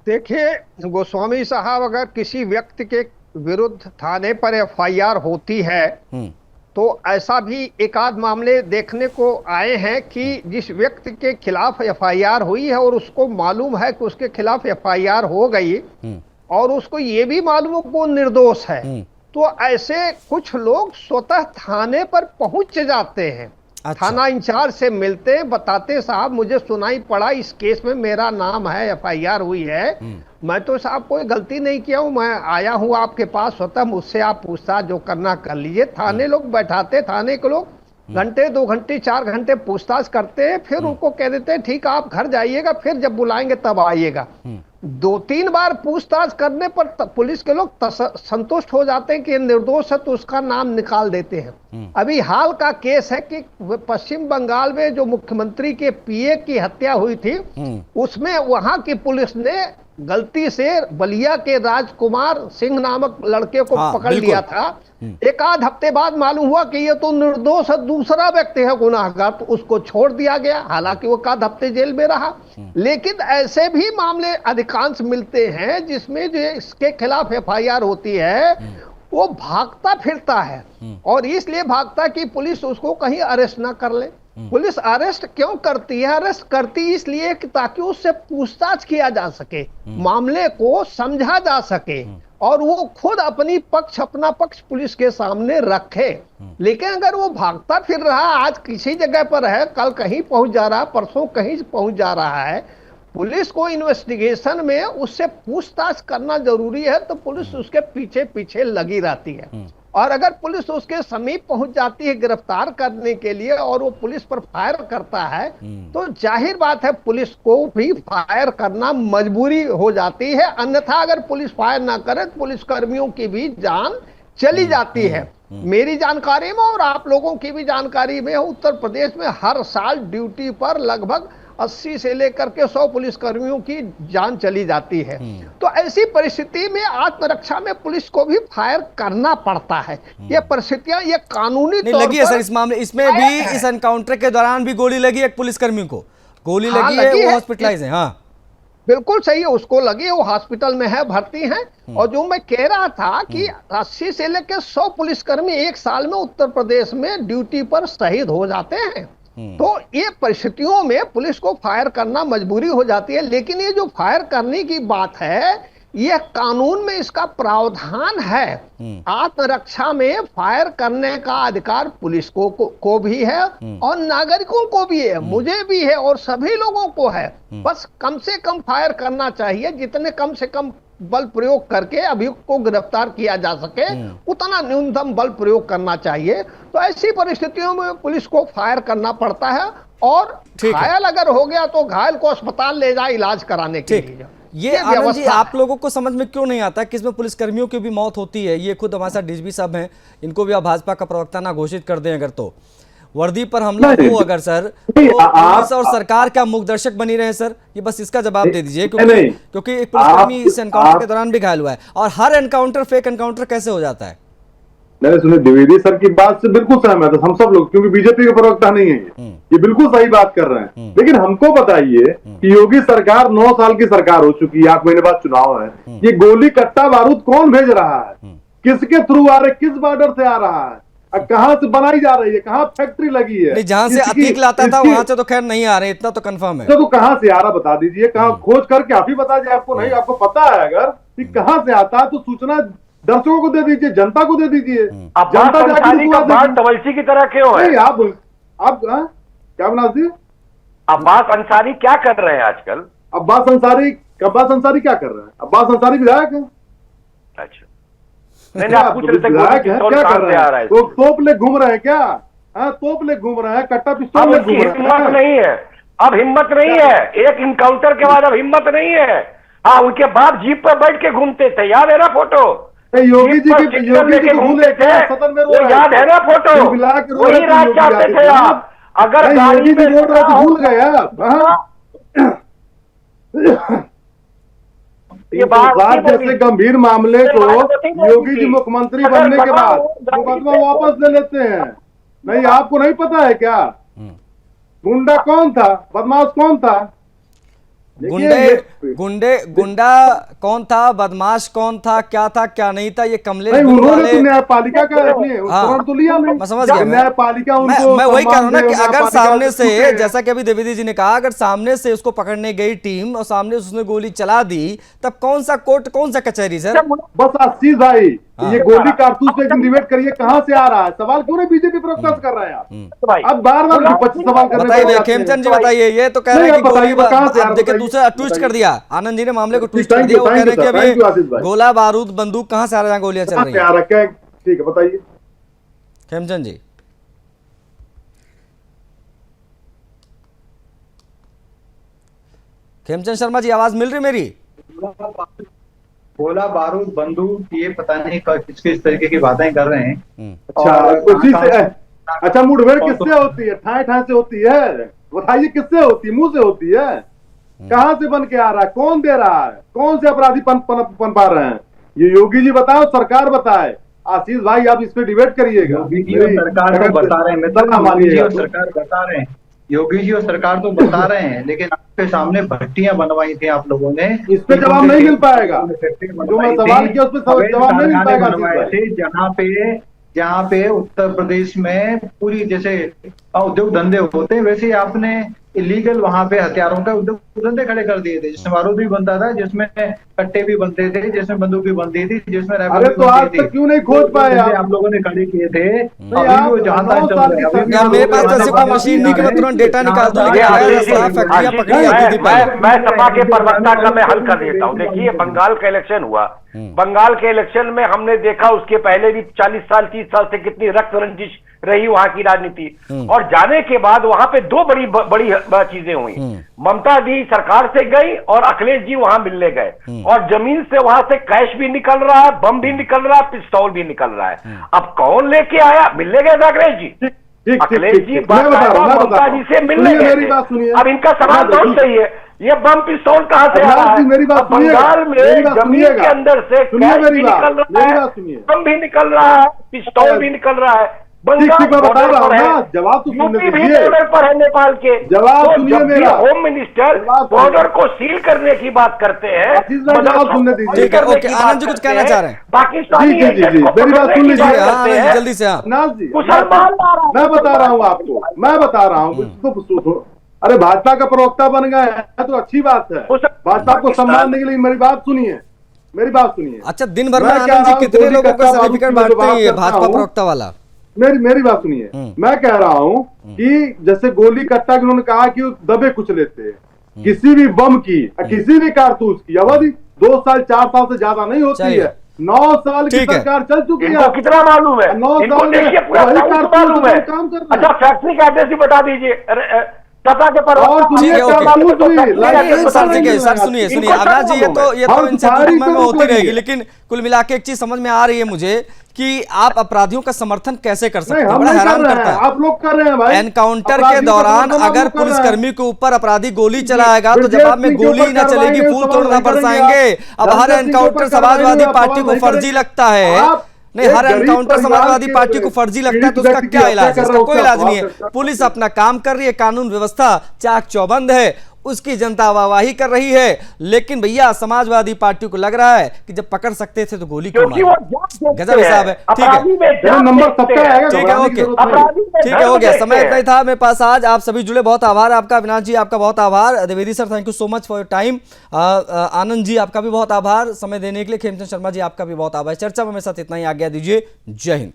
देखिए गोस्वामी साहब, अगर किसी व्यक्ति के विरुद्ध थाने पर एफआईआर होती है तो ऐसा भी एक आध मामले देखने को आए हैं कि जिस व्यक्ति के खिलाफ एफआईआर हुई है और उसको मालूम है कि उसके खिलाफ एफआईआर हो गई और उसको ये भी मालूम है कि वो निर्दोष है, तो ऐसे कुछ लोग स्वतः थाने पर पहुंच जाते हैं। अच्छा। थाना इंचार्ज से मिलते हैं, बताते साहब मुझे सुनाई पड़ा इस केस में मेरा नाम है, एफआईआर हुई है, मैं तो साहब कोई गलती नहीं किया हूं, मैं आया हूं आपके पास, स्वतः मुझसे आप पूछताछ जो करना कर लीजिए। थाने लोग बैठाते, थाने के लोग घंटे 2 घंटे 4 घंटे पूछताछ करते हैं, फिर उनको कह देते हैं ठीक आप घर जाइएगा, फिर जब बुलाएंगे तब आइएगा। 2-3 बार पूछताछ करने पर पुलिस के लोग संतुष्ट हो जाते हैं कि ये निर्दोष है, तो उसका नाम निकाल देते हैं। अभी हाल का केस है कि पश्चिम बंगाल में जो मुख्यमंत्री के पीए की हत्या हुई थी, उसमें वहां की पुलिस ने गलती से बलिया के राजकुमार सिंह नामक लड़के को पकड़ लिया था। एक आध हफ्ते बाद मालूम हुआ कि ये तो निर्दोष है, दूसरा व्यक्ति है गुनाहगार, तो उसको छोड़ दिया गया, हालांकि वो आध हफ्ते जेल में रहा। लेकिन ऐसे भी मामले अधिकांश मिलते हैं जिसमें जो इसके खिलाफ एफआईआर होती है वो भागता फिरता है, और इसलिए भागता कि पुलिस उसको कहीं अरेस्ट ना कर ले। पुलिस अरेस्ट क्यों करती है? अरेस्ट करती इसलिए कि ताकि उससे पूछताछ किया जा सके, मामले को समझा जा सके और वो खुद अपना पक्ष पुलिस के सामने रखे। लेकिन अगर वो भागता फिर रहा, आज किसी जगह पर है, कल कहीं पहुंच जा रहा है, परसों कहीं पहुंच जा रहा है, पुलिस को इन्वेस्टिगेशन में उससे पूछताछ करना जरूरी है, तो पुलिस उसके पीछे पीछे लगी रहती है। और अगर पुलिस उसके समीप पहुंच जाती है गिरफ्तार करने के लिए और वो पुलिस पर फायर करता है, तो जाहिर बात है पुलिस को भी फायर करना मजबूरी हो जाती है। अन्यथा अगर पुलिस फायर ना करे तो पुलिस कर्मियों की भी जान चली जाती है। मेरी जानकारी में और आप लोगों की भी जानकारी में उत्तर प्रदेश में हर साल ड्यूटी पर लगभग 80 से लेकर के 100 पुलिसकर्मियों की जान चली जाती है। तो ऐसी परिस्थिति में आत्मरक्षा में पुलिस को भी फायर करना पड़ता है। ये परिस्थितियां ये कानूनी तौर
लगी है सर इस मामले, इसमें भी इस एनकाउंटर के दौरान भी गोली लगी एक पुलिसकर्मी को, गोली लगी है, वो हॉस्पिटलाइज है। हाँ
बिल्कुल सही है, उसको लगी, वो हॉस्पिटल में है, भर्ती है। और जो मैं कह रहा था कि 80 से लेकर 100 पुलिसकर्मी एक साल में उत्तर प्रदेश में ड्यूटी पर शहीद हो जाते हैं। तो ये परिस्थितियों में पुलिस को फायर करना मजबूरी हो जाती है। लेकिन ये जो फायर करने की बात है, ये कानून में इसका प्रावधान है। आत्मरक्षा में फायर करने का अधिकार पुलिस को भी है और नागरिकों को भी है, मुझे भी है और सभी लोगों को है। बस कम से कम फायर करना चाहिए, जितने कम से कम बल प्रयोग करके अभियुक्त को गिरफ्तार किया जा सके उतना न्यूनतम बल प्रयोग करना चाहिए। तो ऐसी परिस्थितियों में पुलिस को फायर करना पड़ता है और घायल अगर हो गया तो घायल को अस्पताल ले जाए इलाज कराने के लिए।
ये आनंद जी, आप लोगों को समझ में क्यों नहीं आता कि इसमें पुलिसकर्मियों की भी मौत होती है? ये खुद हमारे साथ डीजीपी साहब हैं, इनको भी आप भाजपा का प्रवक्ता ना घोषित कर दें अगर तो वर्दी पर हमला हो अगर सर, तो पुलिस और सरकार क्या मुखदर्शक बनी रहे सर? ये बस इसका जवाब दे दीजिए, क्योंकि एक पुलिसकर्मी इस एनकाउंटर के दौरान भी घायल हुआ है और हर एनकाउंटर फेक एनकाउंटर कैसे हो जाता है?
मैंने सुने द्विवेदी सर की बात से बिल्कुल सहमत है हम सब लोग, क्योंकि बीजेपी के प्रवक्ता नहीं है ये बिल्कुल सही बात कर रहे हैं। लेकिन हमको बताइए कि योगी सरकार 9 साल की सरकार हो चुकी है, 8 महीने बाद चुनाव है, ये गोली कट्टा बारूद कौन भेज रहा है, किसके थ्रू आ रहे, किस बॉर्डर से आ रहा है, कहां से बनाई जा रही है, कहां फैक्ट्री लगी है?
जहां से अतीक लाता था वहां से तो खैर नहीं आ रहे, इतना तो कंफर्म है।
तो कहां से आ रहा बता दीजिए, कहां खोज करके आप ही बता दीजिए। आपको नहीं, आपको पता है अगर कि कहां से आता है तो सूचना दर्शकों को दे दीजिए, जनता को दे दीजिए। जनता
तवलसी की तरह क्यों है?
नहीं, आप क्या बना दिए?
अब्बास अंसारी क्या कर रहे हैं आजकल?
अब्बास अंसारी क्या कर रहे हैं? अब्बास अंसारी विधायक है।
अच्छा, नहीं आप पूछ रहे थे
विधायक है, क्या कर रहे हैं? तो तोप ले घूम रहे हैं क्या? तोप ले घूम रहे हैं, कट्टा पिस्तौल ले घूम रहे हैं।
हिम्मत नहीं है, अब हिम्मत नहीं है। एक इनकाउंटर के बाद अब हिम्मत नहीं है। हाँ, उनके बाप जीप पर बैठ के घूमते थे, याद है ना फोटो?
योगी जी की घूमते थे, सदन में
वो याद है ना फोटो? वही राज चाहते थे आप। अगर गाड़ी में
रोड रहे तो भूल गए आप। ये बात जैसे गंभीर मामले को योगी जी मुख्यमंत्री बनने के बाद मुकदमा वापस ले लेते हैं। नहीं, आपको नहीं पता है क्या? गुंडा कौन था, बदमाश कौन था?
गुंडा कौन था, बदमाश कौन था, क्या था क्या नहीं था, ये कमलेश
उन्होंने तो न्यायपालिका का उपकरण तो लिया नहीं।
मैं समझ गया,
न्यायपालिका
मैं वही कह रहा हूँ ना कि अगर सामने से, जैसा कि अभी द्विवेदी जी ने कहा, अगर सामने से उसको पकड़ने गई टीम और सामने से उसने गोली चला दी, तब कौन सा कोर्ट, कौन सा कचहरी सर?
बस आशीष भाई, ये गोली कारतूस पे डिबेट करिए, कहाँ से आ रहा है? सवाल क्यों नहीं बीजेपी प्रवक्ता कर रहे हैं आप? अब बार-बार विपक्ष सवाल करने
बताइए खेमचंद जी, बताइए। ये तो कह रहे हैं कि गोली, देखिए दूसरा ट्विस्ट कर दिया आनंद जी ने, मामले को ट्विस्ट कर दिया। वो कह रहे हैं कि अभी गोला बारूद बंदूक कहाँ से आ रहा है, गोलियां चल रही हैं।
ठीक है, बताइए
खेमचंद जी। खेमचंद शर्मा जी, आवाज मिल रही मेरी?
गोला बारूद बंदूक, ये पता नहीं किस तरीके की बातें कर रहे हैं।
अच्छा, मुठभेड़ किससे होती है? ठाए ठाए से होती है? बताइए किससे होती है? मुंह से होती है? कहां से बन के आ रहा है? कौन दे रहा है? कौन से अपराधी पा रहे हैं? ये योगी जी बताओ, सरकार बताए। आशीष भाई, आप इस पे डिबेट करिएगा।
योगी जी और सरकार तो बता रहे हैं, सरकार बता रहे हैं, योगी जी और सरकार तो बता रहे हैं, लेकिन आपके सामने भट्टियां बनवाई थी आप लोगों ने,
इस पे जवाब नहीं मिल पाएगा। जो मैं सवाल किया उस पे जवाब नहीं मिल पाएगा।
जहाँ पे उत्तर प्रदेश में पूरी जैसे उद्योग धंधे होते हैं, वैसे आपने इलीगल वहां पे हथियारों का उद्योग धंधे खड़े कर दिए थे, जिसमें बारूद भी बनता था, जिसमें कट्टे भी बनते थे, जिसमें बंदूक भी बनती थी, जिसमें
अरे तो आज तक क्यों नहीं खोज पाए
आप लोगों ने खड़े किए थे?
मेरे पास ऐसी कोई मशीन नहीं कि मैं तुरंत डेटा निकाल दूं।
मैं सपा के प्रवक्ता का मैं हल कर देता हूँ। देखिए, बंगाल का इलेक्शन हुआ, बंगाल के इलेक्शन में हमने देखा उसके पहले भी 40 साल 30 साल से कितनी रक्त रंजिश रही वहां की राजनीति। और जाने के बाद वहां पे दो बड़ी चीजें हुई। ममता दी सरकार से गई और अखिलेश जी वहां मिलने गए, और जमीन से वहां से कैश भी निकल रहा है, बम भी निकल रहा है, पिस्तौल भी निकल रहा है। अब कौन लेके आया? मिलने गए था अखिलेश जी। अखिलेश जी ममता जी से मिलने गए। अब इनका सवाल बहुत सही है, ये बम पिस्तौल कहां से आ रहा है? बंगाल में जमीन के अंदर से कैश भी निकल रहा है, बम भी निकल रहा है, पिस्तौल भी निकल रहा है।
ठीक ठीक मैं बता रहा हूँ ना, जवाब तो सुनने दीजिए।
बॉर्डर पर है नेपाल के।
जवाब
तो
सुनिए
जब भी
मेरा।
होम मिनिस्टर बॉर्डर को सील करने की बात करते हैं,
जवाब सुनने दीजिए।
ठीक है, ओके, आनंद जी कुछ कहना चाह रहे हैं?
पाकिस्तानी
जी मेरी बात सुन लीजिए।
आनंद जी जल्दी से। हाँ
नाज जी मैं बता रहा हूँ आपको, मैं बता रहा हूँ। अरे भाजपा का प्रवक्ता बन गए हैं तो अच्छी बात है, भाजपा को सम्मान देने के लिए। मेरी बात सुनिए, मेरी बात सुनिए।
अच्छा, दिन भर में
मैं कह
आनंद जी
रहा हूं,
कितने
गोली
लोगों को
कट्टा
सर्टिफिकेट
बाबू की
बांटते हैं ये
बात करता
भाजपा
हूं।
प्रवक्ता वाला?
मेरी बात सुनिए, मैं कह रहा हूं कि जैसे गोली कट्टा की उन्होंने कहा कि दबे कुछ लेते हैं, किसी भी बम की किसी भी कारतूस की अवधि 2 साल 4 साल से ज्यादा नहीं होती है। 9 साल की सरकार चल चुकी है।
कितना मालूम है?
9 साल में वही कारतूस में काम कर रहे हैं।
अच्छा, फैक्ट्री का एड्रेस ही बता दीजिए। सपा के पर
और
ठीक है, ओके सर, ठीक है सर, सुनिए
इनको
अविनाश जी, ये तो इन
सारी
में
तो
होती
रोक
रहेगी,
लेंगे।
लेकिन कुल मिला के एक चीज समझ में आ रही है मुझे कि आप अपराधियों का समर्थन कैसे कर सकते
नहीं,
हैं?
हम
बड़ा
नहीं
हैरान
कर रहे
करता
हैं,
है।
आप लोग कर रहे हैं भाई।
एनकाउंटर के
अपराधियों का
दौरान
समर्थन आप
अगर
लोग कर रहे हैं।
पुलिसकर्मी के ऊपर अपराधी गोली चलाएगा तो
ब्रजेश
जवाब में
सिंह के
गोली
ऊपर
न चलेगी,
कार्रवाई
फूल
नहीं,
तोड़ना
सवाल नहीं
बरसाएंगे।
करेंगे
अब
आप।
हर
ब्रजेश सिंह के
एनकाउंटर
ऊपर कार्रवाई
समाजवादी
नहीं,
पार्टी को
सवाल
फर्जी
नहीं
लगता है।
आप
नहीं, हर
एक गरीब
एनकाउंटर
परिवार
समाजवादी
के
पार्टी को फर्जी लगता है तो
पीड़ित
उसका
व्यक्ति
क्या
की
इलाज है?
हत्या कर
इसका
रहा
कोई
है,
इलाज
उसका
नहीं है।
सवाल
पुलिस अपना काम कर रही है, कानून व्यवस्था चाक चौबंद है, उसकी जनता वाहवाही कर रही है। लेकिन भैया समाजवादी पार्टी को लग रहा है कि जब पकड़ सकते थे तो गोली क्यों मारी? गजब हिसाब है। ठीक है,
नंबर सबका आएगा,
ठीक है,
घबराने की
ओके,
जरूरत नहीं है।
ठीक है, हो गया, समय इतना ही था मेरे पास आज। आप सभी जुड़े, बहुत आभार आपका। अविनाश जी आपका बहुत आभार। Dwivedi sir, thank you so much for your time. Anand ji आपका भी बहुत आभार समय देने के लिए। खेमचंद शर्मा जी आपका भी बहुत आभार। चर्चा में मेरे साथ इतना ही, आज्ञा दीजिए। जय हिंद।